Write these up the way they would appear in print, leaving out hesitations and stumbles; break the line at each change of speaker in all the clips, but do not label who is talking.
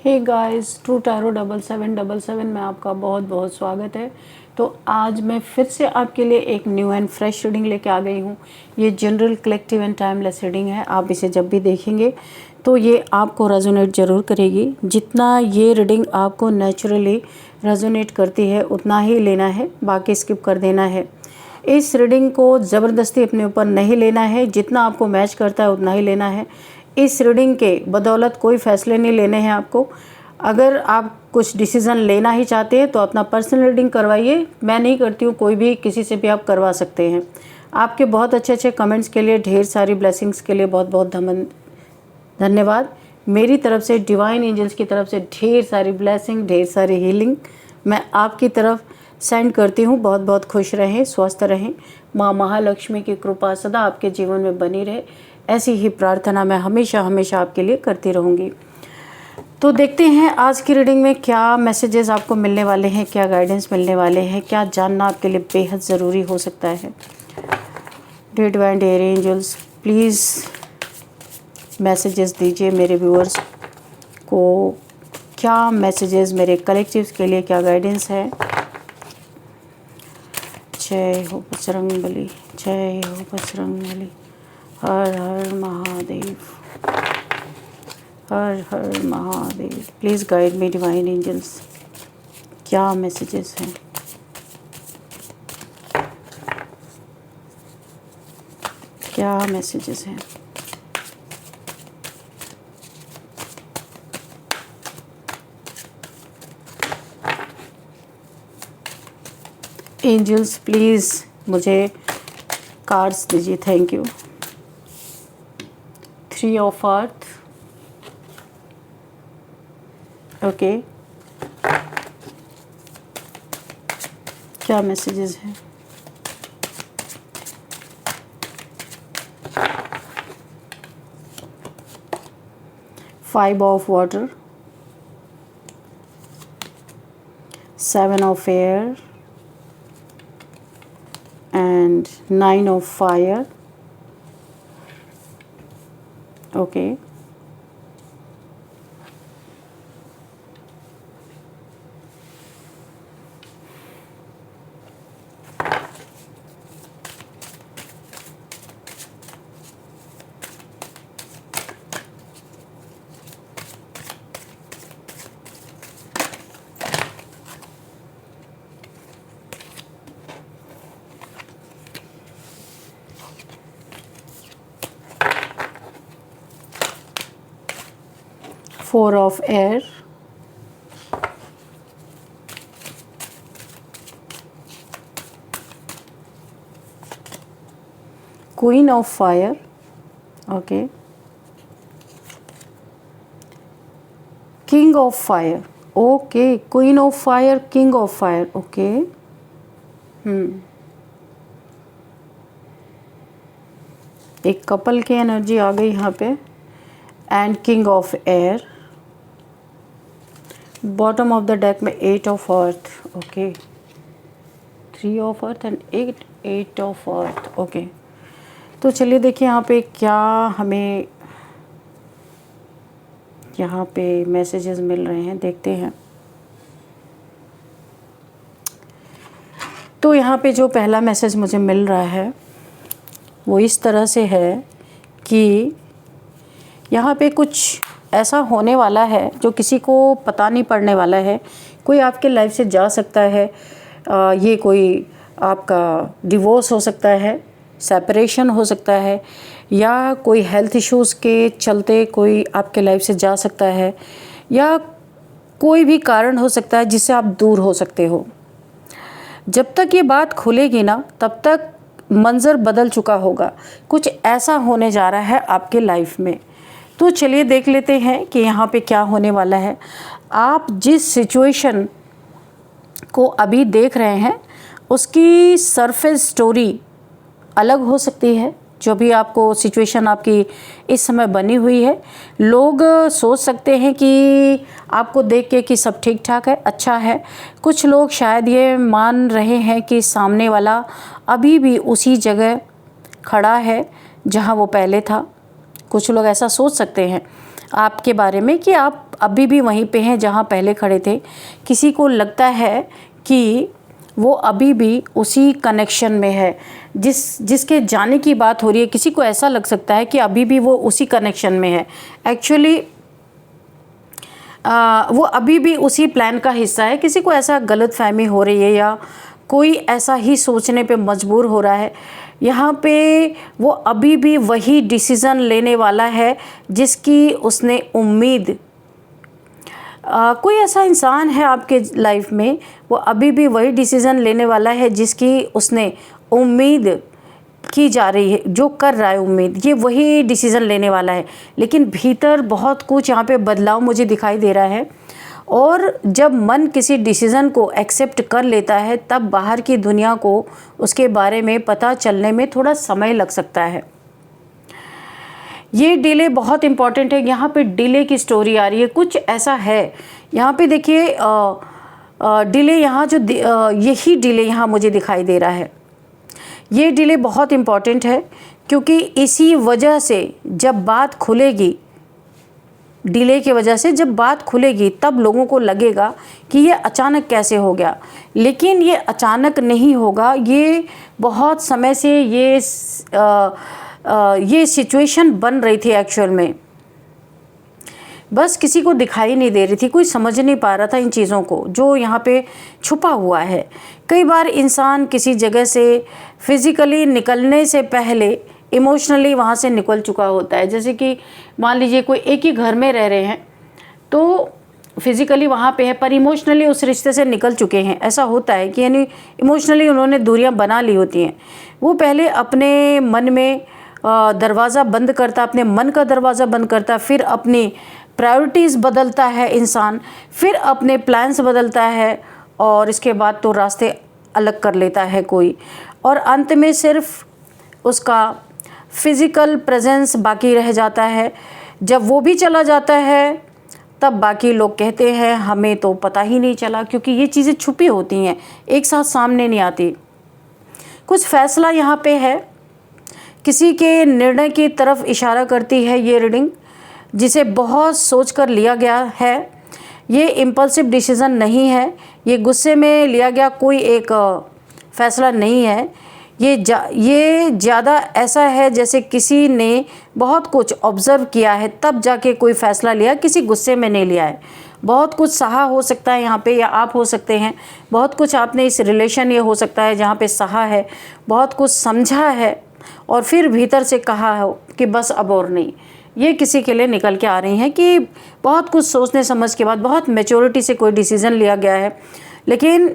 Hey guys, true tarot 7777 में आपका बहुत बहुत स्वागत है। तो आज मैं फिर से आपके लिए एक न्यू एंड फ्रेश रीडिंग लेके आ गई हूँ। ये general collective and timeless reading है। आप इसे जब भी देखेंगे तो ये आपको रेजोनेट ज़रूर करेगी। जितना ये रीडिंग आपको नेचुरली रेजोनेट करती है उतना ही लेना है, बाकी स्किप कर देना है। इस रीडिंग को ज़बरदस्ती अपने ऊपर नहीं लेना है, जितना आपको मैच करता है उतना ही लेना है। इस रीडिंग के बदौलत कोई फ़ैसले नहीं लेने हैं आपको। अगर आप कुछ डिसीज़न लेना ही चाहते हैं तो अपना पर्सनल रीडिंग करवाइए। मैं नहीं करती हूँ, कोई भी किसी से भी आप करवा सकते हैं। आपके बहुत अच्छे अच्छे कमेंट्स के लिए, ढेर सारी ब्लेसिंग्स के लिए बहुत बहुत धन्यवाद। मेरी तरफ से, डिवाइन एंजल्स की तरफ से ढेर सारी ब्लेसिंग, ढेर सारी हीलिंग मैं आपकी तरफ सेंड करती हूँ। बहुत बहुत खुश रहें, स्वस्थ रहें। माँ महालक्ष्मी की कृपा सदा आपके जीवन में बनी रहे, ऐसी ही प्रार्थना मैं हमेशा हमेशा आपके लिए करती रहूँगी। तो देखते हैं आज की रीडिंग में क्या मैसेजेस आपको मिलने वाले हैं, क्या गाइडेंस मिलने वाले हैं, क्या जानना आपके लिए बेहद ज़रूरी हो सकता है। Divine dear angels, please messages दीजिए मेरे व्यूअर्स को। क्या मैसेजेस मेरे कलेक्टिव्स के लिए, क्या गाइडेंस है। जय हो बजरंगबली, जय हो बजरंगबली। हर हर महादेव, हर हर Mahadev. Please guide me divine angels, क्या मैसेजेस हैं। क्या मैसेजेस हैं। एंजल्स प्लीज़ मुझे कार्ड्स दीजिए, thank you. 3 of earth, okay. क्या मैसेजेस हैं। 5 of water, 7 of air and 9 of fire, okay. 4 of air, Queen of fire, okay. King of fire, okay. Queen of fire, King of fire, okay. एक couple की energy आ गई यहाँ पे। And king of air. Bottom of the deck में 8 of earth, okay. 3 of earth and 8 of earth, okay. तो चलिए देखिए यहाँ पे क्या हमें यहाँ पे मैसेजेस मिल रहे हैं, देखते हैं। तो यहाँ पे जो पहला मैसेज मुझे मिल रहा है वो इस तरह से है कि यहाँ पे कुछ ऐसा होने वाला है जो किसी को पता नहीं पड़ने वाला है। कोई आपके लाइफ से जा सकता है। ये कोई आपका डिवोर्स हो सकता है, सेपरेशन हो सकता है, या कोई हेल्थ इश्यूज़ के चलते कोई आपके लाइफ से जा सकता है, या कोई भी कारण हो सकता है जिससे आप दूर हो सकते हो। जब तक ये बात खुलेगी ना तब तक मंज़र बदल चुका होगा। कुछ ऐसा होने जा रहा है आपके लाइफ में। तो चलिए देख लेते हैं कि यहाँ पे क्या होने वाला है। आप जिस सिचुएशन को अभी देख रहे हैं उसकी सरफेस स्टोरी अलग हो सकती है। जो भी आपको सिचुएशन आपकी इस समय बनी हुई है, लोग सोच सकते हैं कि आपको देख के कि सब ठीक ठाक है, अच्छा है। कुछ लोग शायद ये मान रहे हैं कि सामने वाला अभी भी उसी जगह खड़ा है जहाँ वो पहले था। कुछ लोग ऐसा सोच सकते हैं आपके बारे में कि आप अभी भी वहीं पे हैं जहाँ पहले खड़े थे। किसी को लगता है कि वो अभी भी उसी कनेक्शन में है जिसके जाने की बात हो रही है। किसी को ऐसा लग सकता है कि अभी भी वो उसी कनेक्शन में है। एक्चुअली वो अभी भी उसी प्लान का हिस्सा है। किसी को ऐसा गलतफहमी हो रही है या कोई ऐसा ही सोचने पे मजबूर हो रहा है। यहाँ पे वो अभी भी वही डिसीज़न लेने वाला है जिसकी उसने उम्मीद, कोई ऐसा इंसान है आपके लाइफ में, वो अभी भी वही डिसीज़न लेने वाला है जिसकी उसने उम्मीद की जा रही है, जो कर रहा है उम्मीद, ये वही डिसीज़न लेने वाला है। लेकिन भीतर बहुत कुछ यहाँ पे बदलाव मुझे दिखाई दे रहा है। और जब मन किसी डिसीज़न को एक्सेप्ट कर लेता है तब बाहर की दुनिया को उसके बारे में पता चलने में थोड़ा समय लग सकता है। ये डिले बहुत इम्पॉर्टेंट है। यहाँ पे डिले की स्टोरी आ रही है, कुछ ऐसा है यहाँ पे। देखिए डिले, यहाँ जो यही डिले यहाँ मुझे दिखाई दे रहा है। ये डिले बहुत इम्पॉर्टेंट है क्योंकि इसी वजह से जब बात खुलेगी, डिले की वजह से जब बात खुलेगी तब लोगों को लगेगा कि ये अचानक कैसे हो गया। लेकिन ये अचानक नहीं होगा, ये बहुत समय से ये सिचुएशन बन रही थी एक्चुअल में, बस किसी को दिखाई नहीं दे रही थी, कोई समझ नहीं पा रहा था इन चीज़ों को जो यहाँ पे छुपा हुआ है। कई बार इंसान किसी जगह से फिज़िकली निकलने से पहले इमोशनली वहाँ से निकल चुका होता है। जैसे कि मान लीजिए कोई एक ही घर में रह रहे हैं तो फिज़िकली वहाँ पे है पर इमोशनली उस रिश्ते से निकल चुके हैं। ऐसा होता है कि यानी इमोशनली उन्होंने दूरियाँ बना ली होती हैं। वो पहले अपने मन में दरवाज़ा बंद करता, अपने मन का दरवाज़ा बंद करता, फिर अपनी प्रायोरिटीज़ बदलता है इंसान, फिर अपने प्लान्स बदलता है और इसके बाद तो रास्ते अलग कर लेता है कोई, और अंत में सिर्फ उसका फिज़िकल प्रेजेंस बाकी रह जाता है। जब वो भी चला जाता है तब बाकी लोग कहते हैं हमें तो पता ही नहीं चला, क्योंकि ये चीज़ें छुपी होती हैं, एक साथ सामने नहीं आती। कुछ फैसला यहाँ पे है, किसी के निर्णय की तरफ इशारा करती है ये रीडिंग, जिसे बहुत सोचकर लिया गया है। ये इम्पल्सिव डिसीज़न नहीं है, ये गुस्से में लिया गया कोई एक फ़ैसला नहीं है। ये ज़्यादा ऐसा है जैसे किसी ने बहुत कुछ ऑब्ज़र्व किया है तब जाके कोई फ़ैसला लिया, किसी गुस्से में नहीं लिया है। बहुत कुछ सहा हो सकता है यहाँ पे, या आप हो सकते हैं, बहुत कुछ आपने इस रिलेशन, ये हो सकता है जहाँ पे सहा है, बहुत कुछ समझा है और फिर भीतर से कहा हो कि बस अब और नहीं। ये किसी के लिए निकल के आ रही हैं कि बहुत कुछ सोचने समझ के बाद बहुत मैच्योरिटी से कोई डिसीज़न लिया गया है, लेकिन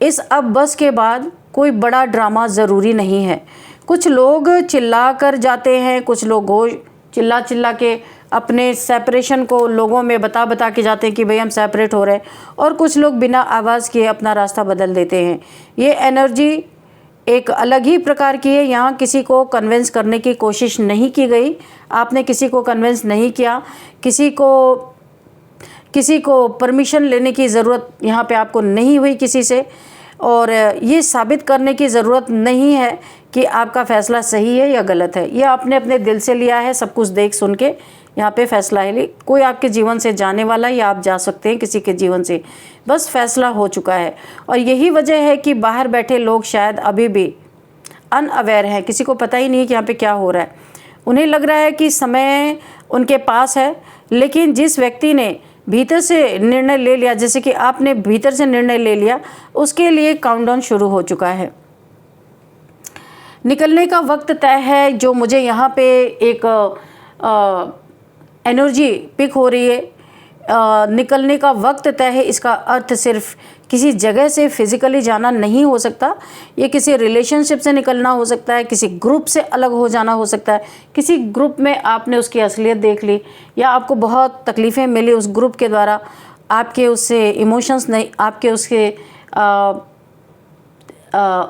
इस अब बस के बाद कोई बड़ा ड्रामा ज़रूरी नहीं है। कुछ लोग चिल्ला कर जाते हैं, कुछ लोग चिल्ला के अपने सेपरेशन को लोगों में बता के जाते हैं कि भाई हम सेपरेट हो रहे हैं, और कुछ लोग बिना आवाज़ किए अपना रास्ता बदल देते हैं। ये एनर्जी एक अलग ही प्रकार की है। यहाँ किसी को कन्विंस करने की कोशिश नहीं की गई, आपने किसी को कन्विंस नहीं किया, किसी को परमिशन लेने की ज़रूरत यहाँ पे आपको नहीं हुई किसी से, और ये साबित करने की ज़रूरत नहीं है कि आपका फ़ैसला सही है या गलत है। ये आपने अपने दिल से लिया है, सब कुछ देख सुन के यहाँ पे फ़ैसला है। कोई आपके जीवन से जाने वाला है या आप जा सकते हैं किसी के जीवन से, बस फ़ैसला हो चुका है। और यही वजह है कि बाहर बैठे लोग शायद अभी भी अनअवेयर हैं, किसी को पता ही नहीं है कि यहाँ पे क्या हो रहा है। उन्हें लग रहा है कि समय उनके पास है, लेकिन जिस व्यक्ति ने भीतर से निर्णय ले लिया, जैसे कि आपने भीतर से निर्णय ले लिया, उसके लिए काउंटडाउन शुरू हो चुका है। निकलने का वक्त तय है। जो मुझे यहाँ पे एक एनर्जी पिक हो रही है, निकलने का वक्त तय है, इसका अर्थ सिर्फ किसी जगह से फिज़िकली जाना नहीं हो सकता। ये किसी रिलेशनशिप से निकलना हो सकता है, किसी ग्रुप से अलग हो जाना हो सकता है, किसी ग्रुप में आपने उसकी असलियत देख ली या आपको बहुत तकलीफ़ें मिली उस ग्रुप के द्वारा, आपके उससे इमोशंस नहीं, आपके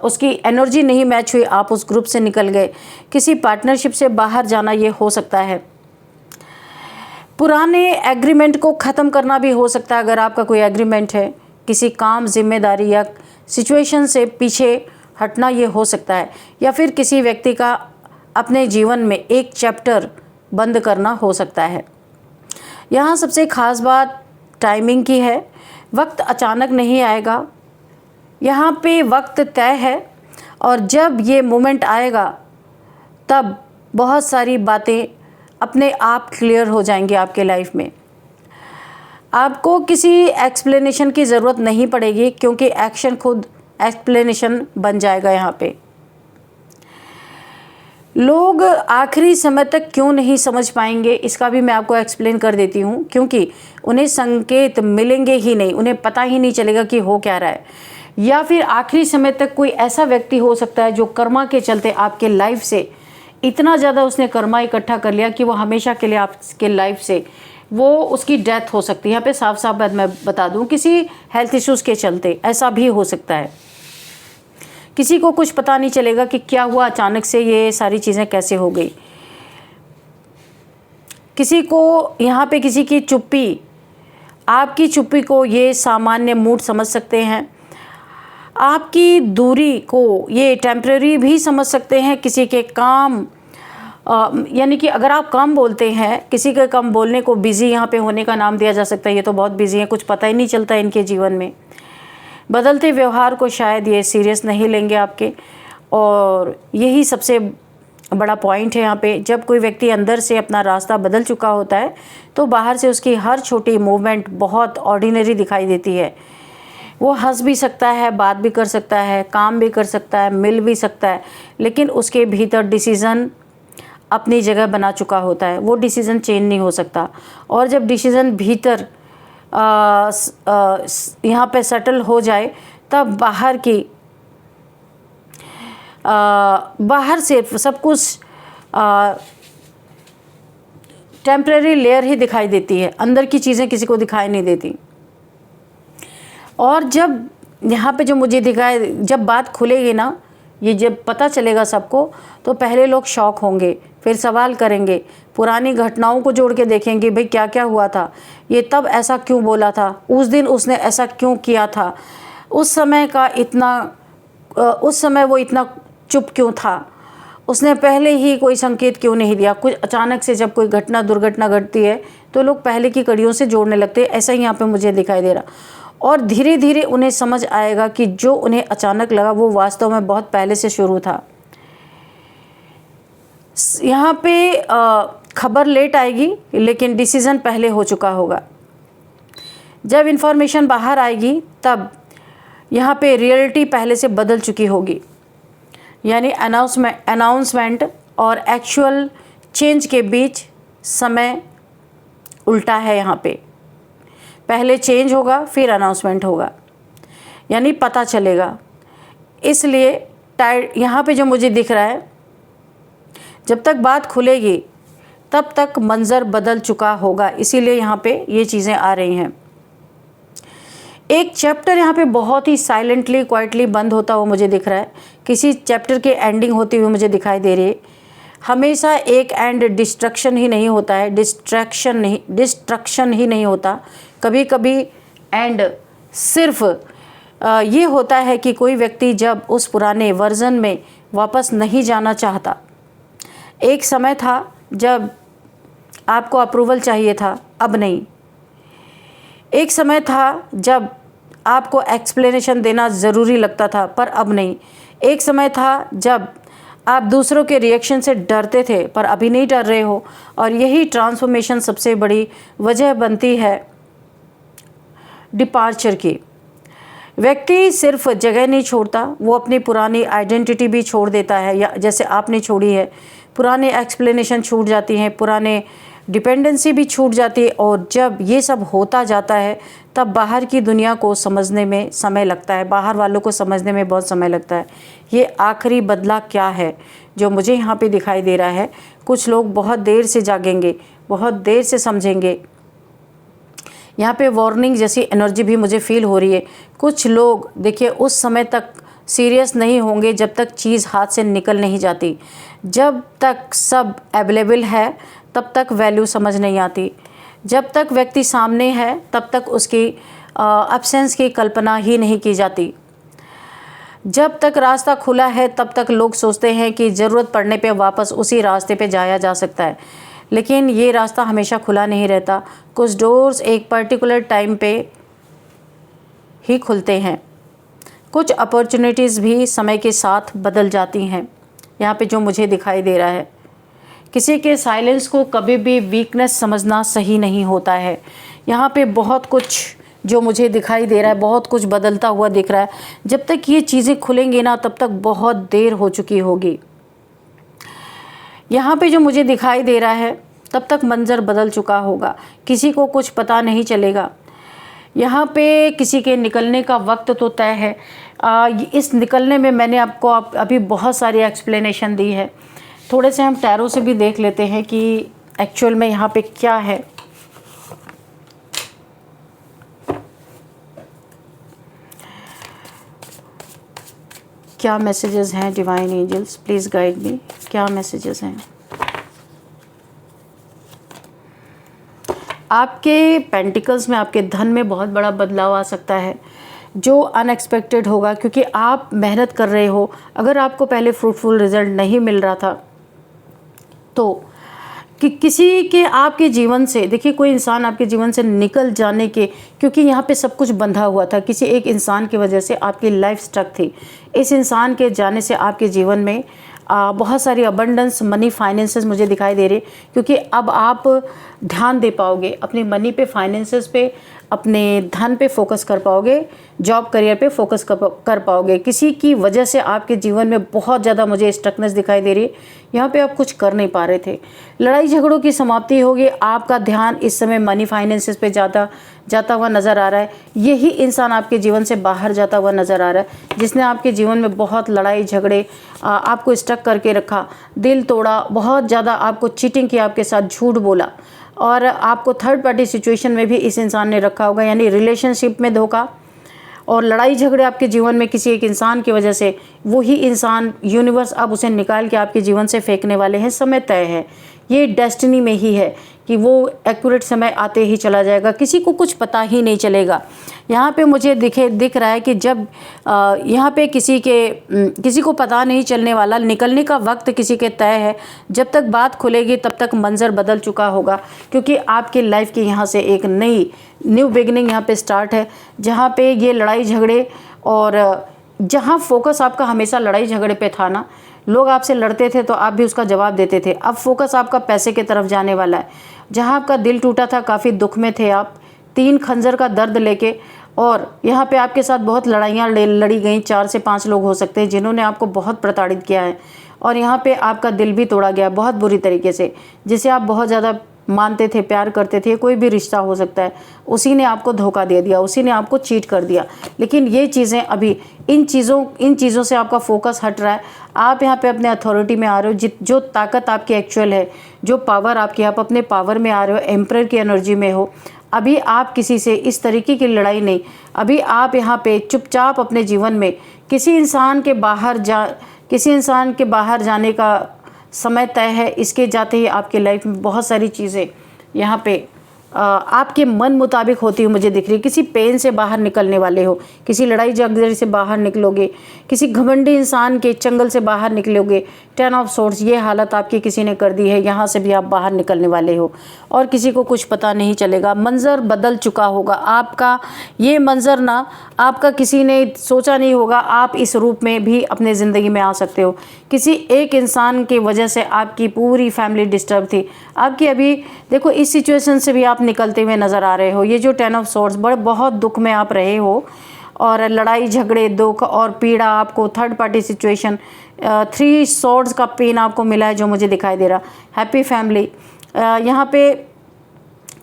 उसकी एनर्जी नहीं मैच हुई, आप उस ग्रुप से निकल गए। किसी पार्टनरशिप से बाहर जाना ये हो सकता है। पुराने एग्रीमेंट को ख़त्म करना भी हो सकता है। अगर आपका कोई एग्रीमेंट है, किसी काम, जिम्मेदारी या सिचुएशन से पीछे हटना ये हो सकता है, या फिर किसी व्यक्ति का अपने जीवन में एक चैप्टर बंद करना हो सकता है। यहाँ सबसे ख़ास बात टाइमिंग की है। वक्त अचानक नहीं आएगा, यहाँ पे वक्त तय है और जब ये मोमेंट आएगा तब बहुत सारी बातें अपने आप क्लियर हो जाएंगी आपके लाइफ में। आपको किसी एक्सप्लेनेशन की ज़रूरत नहीं पड़ेगी क्योंकि एक्शन खुद एक्सप्लेनेशन बन जाएगा। यहाँ पे लोग आखिरी समय तक क्यों नहीं समझ पाएंगे, इसका भी मैं आपको एक्सप्लेन कर देती हूँ। क्योंकि उन्हें संकेत मिलेंगे ही नहीं, उन्हें पता ही नहीं चलेगा कि हो क्या रहा है। या फिर आखिरी समय तक कोई ऐसा व्यक्ति हो सकता है जो कर्मा के चलते आपके लाइफ से इतना ज़्यादा उसने कर्मा इकट्ठा कर लिया कि वो हमेशा के लिए आपके लाइफ से वो उसकी डेथ हो सकती है। यहाँ पे साफ साफ बात मैं बता दूँ, किसी हेल्थ इश्यूज़ के चलते ऐसा भी हो सकता है। किसी को कुछ पता नहीं चलेगा कि क्या हुआ, अचानक से ये सारी चीज़ें कैसे हो गई। किसी को यहाँ पे किसी की चुप्पी, आपकी चुप्पी को ये सामान्य मूड समझ सकते हैं, आपकी दूरी को ये टेम्परेरी भी समझ सकते हैं। किसी के काम यानी कि अगर आप कम बोलते हैं, किसी के कम बोलने को बिज़ी यहाँ पे होने का नाम दिया जा सकता है। ये तो बहुत बिज़ी हैं, कुछ पता ही नहीं चलता इनके जीवन में। बदलते व्यवहार को शायद ये सीरियस नहीं लेंगे आपके, और यही सबसे बड़ा पॉइंट है यहाँ पे। जब कोई व्यक्ति अंदर से अपना रास्ता बदल चुका होता है तो बाहर से उसकी हर छोटी मूवमेंट बहुत ऑर्डिनरी दिखाई देती है। वो हंस भी सकता है, बात भी कर सकता है, काम भी कर सकता है, मिल भी सकता है, लेकिन उसके भीतर डिसीज़न अपनी जगह बना चुका होता है। वो डिसीज़न चेंज नहीं हो सकता। और जब डिसीज़न भीतर यहाँ पे सेटल हो जाए तब बाहर से सब कुछ टेम्परेरी लेयर ही दिखाई देती है, अंदर की चीज़ें किसी को दिखाई नहीं देती। और जब यहाँ पे जो मुझे दिखाए, जब बात खुलेगी ना, ये जब पता चलेगा सबको, तो पहले लोग शॉक होंगे, फिर सवाल करेंगे, पुरानी घटनाओं को जोड़ के देखेंगे, भाई क्या क्या हुआ था, ये तब ऐसा क्यों बोला था, उस दिन उसने ऐसा क्यों किया था, उस समय वो इतना चुप क्यों था, उसने पहले ही कोई संकेत क्यों नहीं दिया। कुछ अचानक से जब कोई दुर्घटना घटती है तो लोग पहले की कड़ियों से जोड़ने लगते हैं। ऐसा ही यहाँ पे मुझे दिखाई दे रहा। और धीरे धीरे उन्हें समझ आएगा कि जो उन्हें अचानक लगा वो वास्तव में बहुत पहले से शुरू था। यहाँ पे खबर लेट आएगी लेकिन डिसीज़न पहले हो चुका होगा। जब इन्फॉर्मेशन बाहर आएगी तब यहाँ पे रियलिटी पहले से बदल चुकी होगी। यानी अनाउंसमेंट और एक्चुअल चेंज के बीच समय उल्टा है। यहाँ पे पहले चेंज होगा फिर अनाउंसमेंट होगा, यानी पता चलेगा। इसलिए यहाँ पे जो मुझे दिख रहा है, जब तक बात खुलेगी तब तक मंज़र बदल चुका होगा। इसीलिए यहाँ पे ये चीज़ें आ रही हैं। एक चैप्टर यहाँ पे बहुत ही साइलेंटली क्वाइटली बंद होता हुआ मुझे दिख रहा है। किसी चैप्टर की एंडिंग होती हुई मुझे दिखाई दे रही है। हमेशा एक एंड डिस्ट्रक्शन ही नहीं होता है, डिस्ट्रक्शन ही नहीं होता। कभी कभी एंड सिर्फ ये होता है कि कोई व्यक्ति जब उस पुराने वर्जन में वापस नहीं जाना चाहता। एक समय था जब आपको अप्रूवल चाहिए था, अब नहीं। एक समय था जब आपको एक्सप्लेनेशन देना ज़रूरी लगता था, पर अब नहीं। एक समय था जब आप दूसरों के रिएक्शन से डरते थे, पर अभी नहीं डर रहे हो। और यही ट्रांसफॉर्मेशन सबसे बड़ी वजह बनती है डिपार्चर की। व्यक्ति सिर्फ जगह नहीं छोड़ता, वो अपनी पुरानी आइडेंटिटी भी छोड़ देता है, या जैसे आपने छोड़ी है। पुराने एक्सप्लेनेशन छूट जाती हैं, पुराने डिपेंडेंसी भी छूट जाती है। और जब ये सब होता जाता है तब बाहर की दुनिया को समझने में समय लगता है, बाहर वालों को समझने में बहुत समय लगता है। ये आखिरी बदला क्या है जो मुझे यहाँ पे दिखाई दे रहा है। कुछ लोग बहुत देर से जागेंगे, बहुत देर से समझेंगे। यहाँ पे वार्निंग जैसी एनर्जी भी मुझे फील हो रही है। कुछ लोग देखिए उस समय तक सीरियस नहीं होंगे जब तक चीज़ हाथ से निकल नहीं जाती। जब तक सब अवेलेबल है तब तक वैल्यू समझ नहीं आती। जब तक व्यक्ति सामने है तब तक उसकी एब्सेंस की कल्पना ही नहीं की जाती। जब तक रास्ता खुला है तब तक लोग सोचते हैं कि ज़रूरत पड़ने पे वापस उसी रास्ते पे जाया जा सकता है। लेकिन ये रास्ता हमेशा खुला नहीं रहता। कुछ डोर्स एक पर्टिकुलर टाइम पे ही खुलते हैं। कुछ अपॉर्चुनिटीज़ भी समय के साथ बदल जाती हैं। यहाँ पे जो मुझे दिखाई दे रहा है, किसी के साइलेंस को कभी भी वीकनेस समझना सही नहीं होता है। यहाँ पे बहुत कुछ जो मुझे दिखाई दे रहा है, बहुत कुछ बदलता हुआ दिख रहा है। जब तक ये चीज़ें खुलेंगी ना, तब तक बहुत देर हो चुकी होगी। यहाँ पे जो मुझे दिखाई दे रहा है, तब तक मंजर बदल चुका होगा, किसी को कुछ पता नहीं चलेगा। यहाँ पे किसी के निकलने का वक्त तो तय है। इस निकलने में मैंने आपको अभी बहुत सारी एक्सप्लेनेशन दी है। थोड़े से हम टैरो से भी देख लेते हैं कि एक्चुअल में यहाँ पे क्या है। क्या मैसेजेस हैं divine angels, please guide me, क्या मैसेजेस हैं। आपके पेंटिकल्स में, आपके धन में बहुत बड़ा बदलाव आ सकता है जो अनएक्सपेक्टेड होगा, क्योंकि आप मेहनत कर रहे हो। अगर आपको पहले फ्रूटफुल रिजल्ट नहीं मिल रहा था तो कि किसी के आपके जीवन से, देखिए कोई इंसान आपके जीवन से निकल जाने के, क्योंकि यहाँ पे सब कुछ बंधा हुआ था, किसी एक इंसान की वजह से आपकी लाइफ स्टक थी। इस इंसान के जाने से आपके जीवन में बहुत सारी अबंडेंस, मनी, फाइनेंसेस मुझे दिखाई दे रहे, क्योंकि अब आप ध्यान दे पाओगे अपने मनी पे, फाइनेंसेस पे, अपने धन पे फोकस कर पाओगे, जॉब करियर पे फोकस कर पाओगे। किसी की वजह से आपके जीवन में बहुत ज़्यादा मुझे स्टकनेस दिखाई दे रही है। यहाँ पे आप कुछ कर नहीं पा रहे थे। लड़ाई झगड़ों की समाप्ति होगी। आपका ध्यान इस समय मनी, फाइनेंसेस पे जाता हुआ नज़र आ रहा है। यही इंसान आपके जीवन से बाहर जाता हुआ नज़र आ रहा है, जिसने आपके जीवन में बहुत लड़ाई झगड़े, आपको स्टक करके रखा, दिल तोड़ा, बहुत ज़्यादा आपको चीटिंग किया, आपके साथ झूठ बोला, और आपको थर्ड पार्टी सिचुएशन में भी इस इंसान ने रखा होगा, यानी रिलेशनशिप में धोखा और लड़ाई झगड़े आपके जीवन में किसी एक इंसान की वजह से। वही इंसान, यूनिवर्स अब उसे निकाल के आपके जीवन से फेंकने वाले हैं। समय तय है, ये डेस्टिनी में ही है कि वो एक्यूरेट समय आते ही चला जाएगा, किसी को कुछ पता ही नहीं चलेगा। यहाँ पे मुझे दिख रहा है कि जब यहाँ पे किसी को पता नहीं चलने वाला, निकलने का वक्त किसी के तय है। जब तक बात खुलेगी तब तक मंजर बदल चुका होगा, क्योंकि आपकी लाइफ की यहाँ से एक न्यू बिगनिंग यहाँ पे स्टार्ट है, जहाँ पे ये लड़ाई झगड़े, और जहाँ फोकस आपका हमेशा लड़ाई झगड़े पे था ना, लोग आपसे लड़ते थे तो आप भी उसका जवाब देते थे। अब फोकस आपका पैसे की तरफ जाने वाला है। जहाँ आपका दिल टूटा था, काफ़ी दुख में थे आप, 3 खंजर का दर्द लेके, और यहाँ पे आपके साथ बहुत लड़ाइयाँ लड़ी गई। 4 से 5 लोग हो सकते हैं जिन्होंने आपको बहुत प्रताड़ित किया है, और यहाँ पे आपका दिल भी तोड़ा गया बहुत बुरी तरीके से। जिसे आप बहुत ज़्यादा मानते थे, प्यार करते थे, कोई भी रिश्ता हो सकता है, उसी ने आपको धोखा दे दिया, उसी ने आपको चीट कर दिया। लेकिन ये चीज़ें अभी, इन चीज़ों से आपका फोकस हट रहा है। आप यहाँ पे अपने अथॉरिटी में आ रहे हो। जो ताकत आपकी एक्चुअल है, जो पावर आपकी, आप अपने पावर में आ रहे हो, एम्परर की एनर्जी में हो। अभी आप किसी से इस तरीके की लड़ाई नहीं, अभी आप यहाँ पे चुपचाप अपने जीवन में किसी इंसान के बाहर जाने का समय तय है। इसके जाते ही आपके लाइफ में बहुत सारी चीज़ें यहाँ पे आपके मन मुताबिक होती हुई मुझे दिख रही है। किसी पेन से बाहर निकलने वाले हो, किसी लड़ाई झगड़े से बाहर निकलोगे, किसी घमंडी इंसान के चंगल से बाहर निकलोगे। 10 ऑफ सोर्ड्स, ये हालत आपकी किसी ने कर दी है, यहाँ से भी आप बाहर निकलने वाले हो, और किसी को कुछ पता नहीं चलेगा। मंजर बदल चुका होगा आपका। ये मंजर ना आपका किसी ने सोचा नहीं होगा, आप इस रूप में भी अपने ज़िंदगी में आ सकते हो। किसी एक इंसान की वजह से आपकी पूरी फैमिली डिस्टर्ब थी। आपकी अभी देखो, इस सिचुएशन से भी आप निकलते हुए नज़र आ रहे हो। ये जो 10 ऑफ सोर्ड्स, बहुत दुख में आप रहे हो, और लड़ाई झगड़े, दुख और पीड़ा आपको, थर्ड पार्टी सिचुएशन, 3 सोर्ड्स का पेन आपको मिला है जो मुझे दिखाई दे रहा। हैप्पी फैमिली, यहाँ पे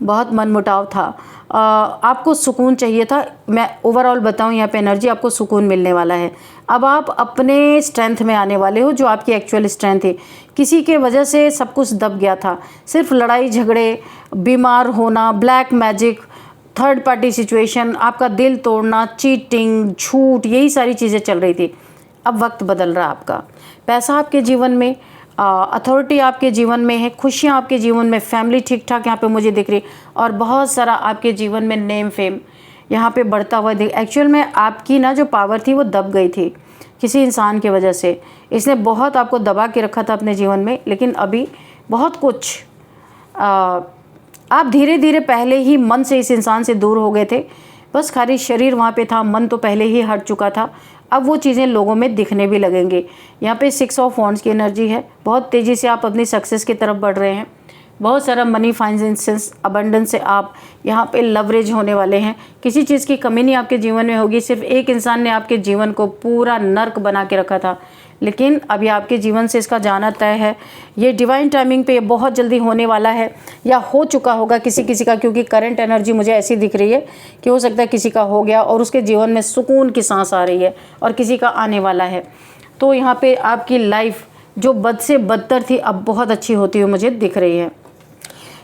बहुत मनमुटाव था, आपको सुकून चाहिए था। मैं ओवरऑल बताऊं, यहाँ पे एनर्जी आपको सुकून मिलने वाला है। अब आप अपने स्ट्रेंथ में आने वाले हो, जो आपकी एक्चुअल स्ट्रेंथ है। किसी के वजह से सब कुछ दब गया था, सिर्फ लड़ाई झगड़े, बीमार होना, black magic, third party situation, आपका दिल तोड़ना, चीटिंग, झूठ, यही सारी चीज़ें चल रही थी। अब वक्त बदल रहा है आपका। पैसा आपके जीवन में, अथॉरिटी आपके जीवन में है, खुशियाँ आपके जीवन में, फैमिली ठीक ठाक यहाँ पे मुझे दिख रही, और बहुत सारा आपके जीवन में नेम फेम यहाँ पे बढ़ता हुआ दिख। एक्चुअल में आपकी ना जो पावर थी वो दब गई थी किसी इंसान की वजह से। इसने बहुत आपको दबा के रखा था अपने जीवन में, लेकिन अभी बहुत कुछ आप धीरे धीरे पहले ही मन से इस इंसान से दूर हो गए थे, बस खाली शरीर वहाँ पे था, मन तो पहले ही हट चुका था। अब वो चीज़ें लोगों में दिखने भी लगेंगे। यहाँ पे 6 ऑफ वॉन्ड्स की एनर्जी है। बहुत तेज़ी से आप अपनी सक्सेस की तरफ बढ़ रहे हैं। बहुत सारा मनी, फाइनेंस, अबंडेंस से आप यहाँ पे लवरेज होने वाले हैं। किसी चीज़ की कमी नहीं आपके जीवन में होगी। सिर्फ एक इंसान ने आपके जीवन को पूरा नर्क बना के रखा था, लेकिन अभी आपके जीवन से इसका जाना तय है। ये डिवाइन टाइमिंग पे बहुत जल्दी होने वाला है, या हो चुका होगा किसी किसी का, क्योंकि करंट एनर्जी मुझे ऐसी दिख रही है कि हो सकता है किसी का हो गया और उसके जीवन में सुकून की सांस आ रही है, और किसी का आने वाला है। तो यहाँ पे आपकी लाइफ जो बद से बदतर थी, अब बहुत अच्छी होती हुई मुझे दिख रही है।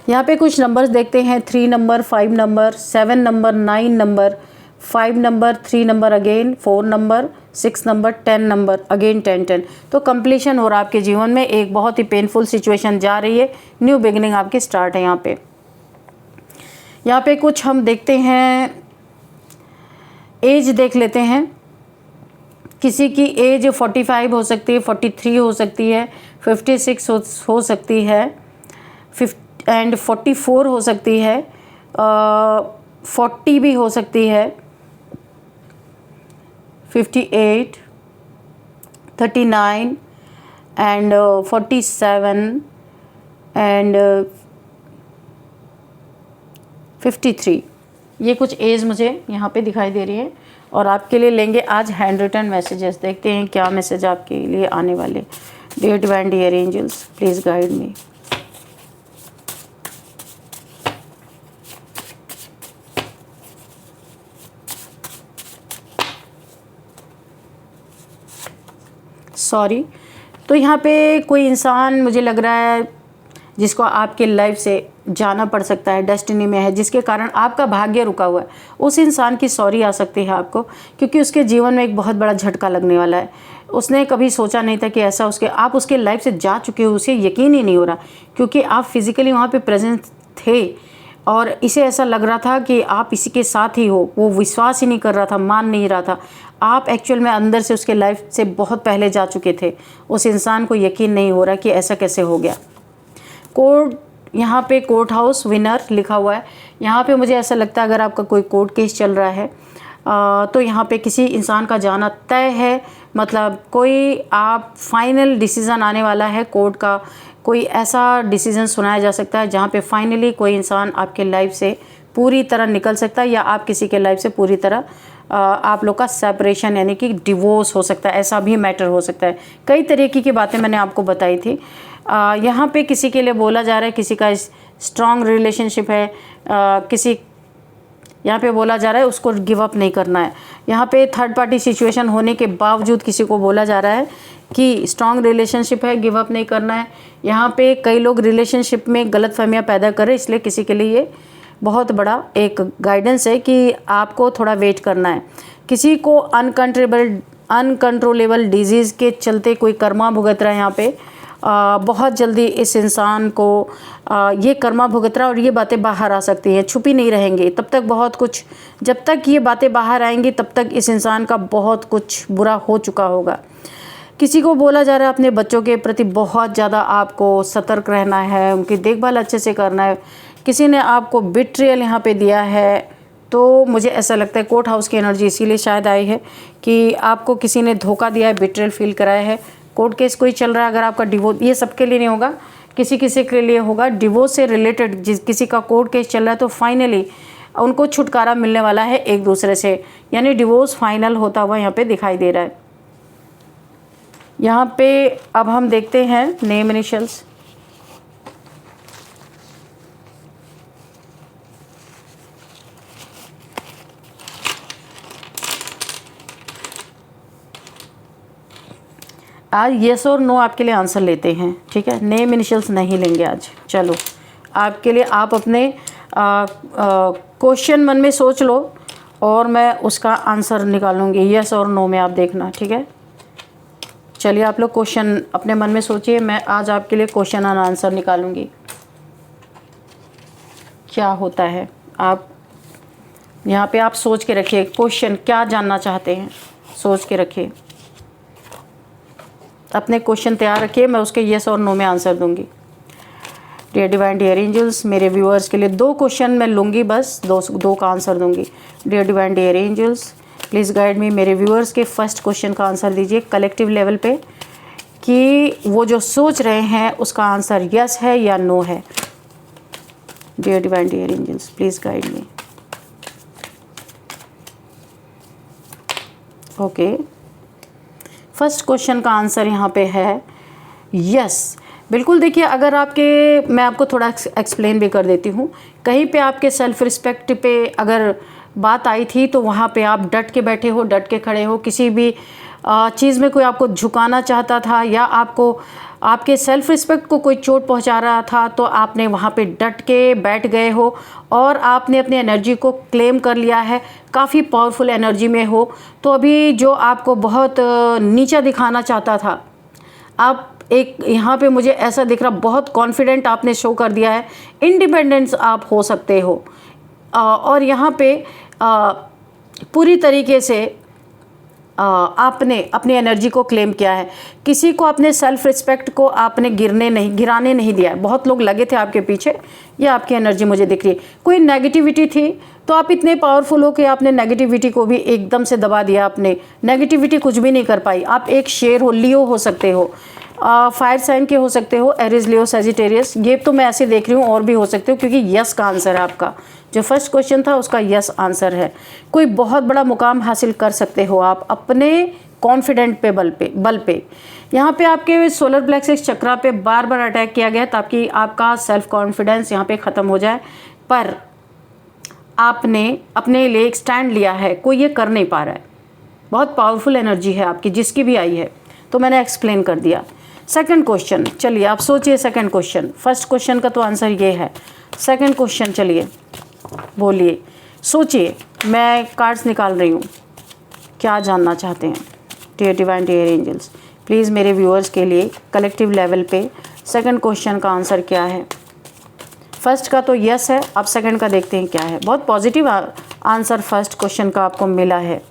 यहाँ पे कुछ नंबर्स देखते हैं। 3 number, 5 number, 7 number, 9 number, 5 number, 3 number again, 4 number, 6 number, 10 number again, 10 10। तो कंप्लीशन हो रहा है आपके जीवन में। एक बहुत ही पेनफुल सिचुएशन जा रही है, न्यू बिगिनिंग आपकी स्टार्ट है। यहाँ पे कुछ हम देखते हैं, एज देख लेते हैं। किसी की एज 45 हो सकती है, 43 हो सकती है, 56 हो सकती है, 44 हो सकती है, 40 भी हो सकती है, 58, 39 एंड 47 एंड 53। ये कुछ एज मुझे यहाँ पे दिखाई दे रही है। और आपके लिए लेंगे आज हैंड रिटन मैसेजेस। देखते हैं क्या मैसेज आपके लिए आने वाले। Dear divine, dear angels, please guide me. Sorry. तो यहाँ पे कोई इंसान मुझे लग रहा है जिसको आपके लाइफ से जाना पड़ सकता है, डेस्टिनी में है, जिसके कारण आपका भाग्य रुका हुआ है। उस इंसान की सॉरी आ सकती है आपको, क्योंकि उसके जीवन में एक बहुत बड़ा झटका लगने वाला है। उसने कभी सोचा नहीं था कि ऐसा आप उसके लाइफ से जा चुके हो, उसे यकीन ही नहीं हो रहा, क्योंकि आप फिजिकली वहाँ पे प्रेजेंट थे और इसे ऐसा लग रहा था कि आप इसी के साथ ही हो। वो विश्वास ही नहीं कर रहा था, मान नहीं रहा था। आप एक्चुअल में अंदर से उसके लाइफ से बहुत पहले जा चुके थे। उस इंसान को यकीन नहीं हो रहा कि ऐसा कैसे हो गया। कोर्ट, यहाँ पे कोर्ट हाउस विनर लिखा हुआ है। यहाँ पे मुझे ऐसा लगता है अगर आपका कोई कोर्ट केस चल रहा है तो यहाँ पे किसी इंसान का जाना तय है। मतलब कोई आप फाइनल डिसीज़न आने वाला है कोर्ट का। कोई ऐसा डिसीज़न सुनाया जा सकता है जहाँ पे फाइनली कोई इंसान आपके लाइफ से पूरी तरह निकल सकता है, या आप किसी के लाइफ से पूरी तरह आप लोग का सेपरेशन यानी कि डिवोर्स हो सकता है। ऐसा भी मैटर हो सकता है। कई तरीके की बातें मैंने आपको बताई थी। यहाँ पे किसी के लिए बोला जा रहा है किसी का स्ट्रॉन्ग रिलेशनशिप है, किसी यहाँ पे बोला जा रहा है उसको गिव अप नहीं करना है। यहाँ पे थर्ड पार्टी सिचुएशन होने के बावजूद किसी को बोला जा रहा है कि स्ट्रॉन्ग रिलेशनशिप है, गिव अप नहीं करना है। यहाँ पे कई लोग रिलेशनशिप में गलतफहमियाँ पैदा कर रहे हैं, इसलिए किसी के लिए ये बहुत बड़ा एक गाइडेंस है कि आपको थोड़ा वेट करना है। किसी को अनकंट्रोलेबल डिजीज़ के चलते कोई कर्मा भुगत रहा है यहाँ पे। बहुत जल्दी इस इंसान को ये कर्मा भुगत रहा है और ये बातें बाहर आ सकती हैं, छुपी नहीं रहेंगी तब तक। बहुत कुछ, जब तक ये बातें बाहर आएंगी तब तक इस इंसान का बहुत कुछ बुरा हो चुका होगा। किसी को बोला जा रहा है अपने बच्चों के प्रति बहुत ज़्यादा आपको सतर्क रहना है, उनकी देखभाल अच्छे से करना है। किसी ने आपको बिट्रियल यहाँ पे दिया है, तो मुझे ऐसा लगता है कोर्ट हाउस की एनर्जी इसीलिए शायद आई है कि आपको किसी ने धोखा दिया है, बिट्रियल फील कराया है। कोर्ट केस कोई चल रहा है, अगर आपका डिवोर्स, ये सबके लिए नहीं होगा, किसी किसी के लिए होगा। डिवोर्स से रिलेटेड जिस किसी का कोर्ट केस चल रहा है तो फाइनली उनको छुटकारा मिलने वाला है एक दूसरे से, यानी डिवोर्स फाइनल होता हुआ यहाँ पे दिखाई दे रहा है। यहाँ पे अब हम देखते हैं नेम इनिशियल्स। आज येस और नो आपके लिए आंसर लेते हैं, ठीक है। नेम इनिशियल्स नहीं लेंगे आज। चलो आपके लिए, आप अपने क्वेश्चन मन में सोच लो और मैं उसका आंसर निकालूंगी। येस और नो में आप देखना, ठीक है। चलिए आप लोग क्वेश्चन अपने मन में सोचिए, मैं आज आपके लिए क्वेश्चन और आंसर निकालूंगी। क्या होता है, आप यहाँ पे आप सोच के रखिए क्वेश्चन क्या जानना चाहते हैं, सोच के रखिए, अपने क्वेश्चन तैयार रखिए, मैं उसके येस और नो में आंसर दूंगी। डियर डिवाइन डियर एंजल्स, मेरे व्यूअर्स के लिए 2 क्वेश्चन मैं लूँगी, बस 2 का आंसर दूँगी। Dear divine dear angels, please guide me. मेरे व्यूअर्स के फर्स्ट क्वेश्चन का आंसर दीजिए कलेक्टिव लेवल पे कि वो जो सोच रहे हैं उसका आंसर यस है या नो है। Dear divine dear angels, please guide me. Okay, first question का आंसर यहाँ पे है यस। बिल्कुल, देखिए अगर मैं आपको थोड़ा एक्सप्लेन भी कर देती हूँ। कहीं पे आपके सेल्फ रिस्पेक्ट पे अगर बात आई थी तो वहाँ पे आप डट के बैठे हो, डट के खड़े हो। किसी भी चीज़ में कोई आपको झुकाना चाहता था या आपको आपके सेल्फ रिस्पेक्ट को कोई चोट पहुँचा रहा था तो आपने वहाँ पे डट के बैठ गए हो और आपने अपनी एनर्जी को क्लेम कर लिया है। काफ़ी पावरफुल एनर्जी में हो। तो अभी जो आपको बहुत नीचा दिखाना चाहता था, आप एक यहाँ पे मुझे ऐसा दिख रहा, बहुत कॉन्फिडेंट आपने शो कर दिया है। इंडिपेंडेंस आप हो सकते हो और यहाँ पे पूरी तरीके से आपने अपनी एनर्जी को क्लेम किया है। किसी को अपने सेल्फ रिस्पेक्ट को आपने गिराने नहीं दिया है। बहुत लोग लगे थे आपके पीछे, ये आपकी एनर्जी मुझे दिख रही है। कोई नेगेटिविटी थी तो आप इतने पावरफुल हो कि आपने नेगेटिविटी को भी एकदम से दबा दिया। आपने नेगेटिविटी कुछ भी नहीं कर पाई। आप एक शेर हो, लियो हो सकते हो, फायर साइन के हो सकते हो, एरिस, लियो, सजिटेरियस। ये तो मैं ऐसे देख रही हूँ, और भी हो सकते हो क्योंकि यस का आंसर है आपका। जो फर्स्ट क्वेश्चन था उसका यस आंसर है। कोई बहुत बड़ा मुकाम हासिल कर सकते हो आप अपने कॉन्फिडेंट पे बल पे। यहाँ पे आपके सोलर प्लेक्सस चक्रा पे बार बार अटैक किया गया ताकि आपका सेल्फ कॉन्फिडेंस यहाँ पे ख़त्म हो जाए, पर आपने अपने लिए एक स्टैंड लिया है। कोई ये कर नहीं पा रहा है। बहुत पावरफुल एनर्जी है आपकी, जिसकी भी आई है। तो मैंने एक्सप्लेन कर दिया। सेकंड क्वेश्चन, चलिए आप सोचिए सेकंड क्वेश्चन। फर्स्ट क्वेश्चन का तो आंसर ये है। सेकंड क्वेश्चन, चलिए बोलिए, सोचिए। मैं कार्ड्स निकाल रही हूँ, क्या जानना चाहते हैं। Dear divine dear angels, please मेरे व्यूअर्स के लिए कलेक्टिव लेवल पे सेकंड क्वेश्चन का आंसर क्या है। फर्स्ट का तो यस है, अब सेकंड का देखते हैं क्या है। बहुत पॉजिटिव आंसर फर्स्ट क्वेश्चन का आपको मिला है।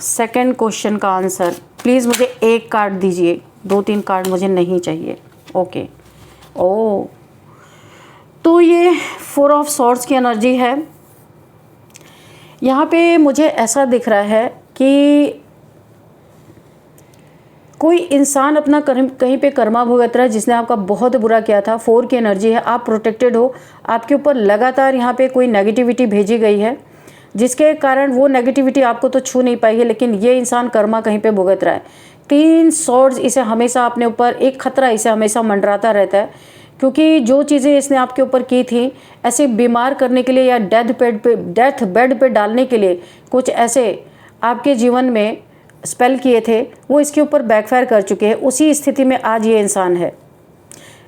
सेकंड क्वेश्चन का आंसर, प्लीज़ मुझे एक कार्ड दीजिए, 2-3 कार्ड मुझे नहीं चाहिए। ओके, ओ तो ये 4 ऑफ सॉर्ड्स की एनर्जी है। यहाँ पे मुझे ऐसा दिख रहा है कि कोई इंसान अपना कहीं पे कर्मा भुगत रहा है जिसने आपका बहुत बुरा किया था। 4 की एनर्जी है, आप प्रोटेक्टेड हो। आपके ऊपर लगातार यहाँ पे कोई नेगेटिविटी भेजी गई है जिसके कारण वो नेगेटिविटी आपको तो छू नहीं पाई है, लेकिन ये इंसान कर्मा कहीं पे भुगत रहा है। 3 सॉर्ड्स इसे हमेशा अपने ऊपर एक खतरा इसे हमेशा मंडराता रहता है, क्योंकि जो चीज़ें इसने आपके ऊपर की थी, ऐसे बीमार करने के लिए या डेथ बेड पे डालने के लिए कुछ ऐसे आपके जीवन में स्पेल किए थे, वो इसके ऊपर बैकफायर कर चुके हैं। उसी स्थिति में आज ये इंसान है।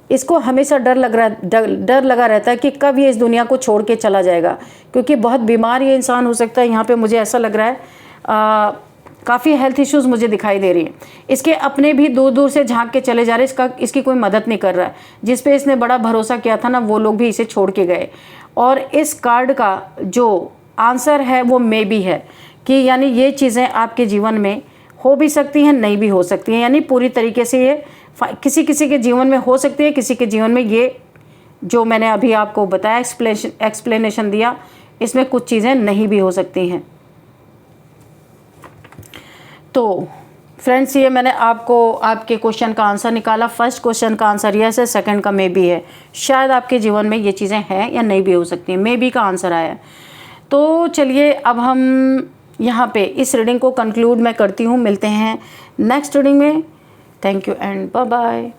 इसको हमेशा डर लगा रहता है कि कब ये इस दुनिया को छोड़ के चला जाएगा, क्योंकि बहुत बीमार ये इंसान हो सकता है। यहाँ पे मुझे ऐसा लग रहा है काफ़ी हेल्थ इश्यूज़ मुझे दिखाई दे रही है। इसके अपने भी दूर दूर से झांक के चले जा रहे हैं। इसकी कोई मदद नहीं कर रहा है। जिस पे इसने बड़ा भरोसा किया था ना, वो लोग भी इसे छोड़ के गए। और इस कार्ड का जो आंसर है वो मे बी है कि यानी ये चीज़ें आपके जीवन में हो भी सकती हैं, नहीं भी हो सकती हैं। यानी पूरी तरीके से ये किसी किसी के जीवन में हो सकती है, किसी के जीवन में ये जो मैंने अभी आपको बताया एक्सप्लेनेशन दिया, इसमें कुछ चीज़ें नहीं भी हो सकती हैं। तो फ्रेंड्स, ये मैंने आपको आपके क्वेश्चन का आंसर निकाला। फर्स्ट क्वेश्चन का आंसर यस है, सेकंड का मे बी है। शायद आपके जीवन में ये चीज़ें हैं या नहीं भी हो सकती हैं। मे बी का आंसर आया। तो चलिए अब हम यहाँ पे इस रीडिंग को कंक्लूड मैं करती हूँ। मिलते हैं नेक्स्ट रीडिंग में। Thank you and bye bye.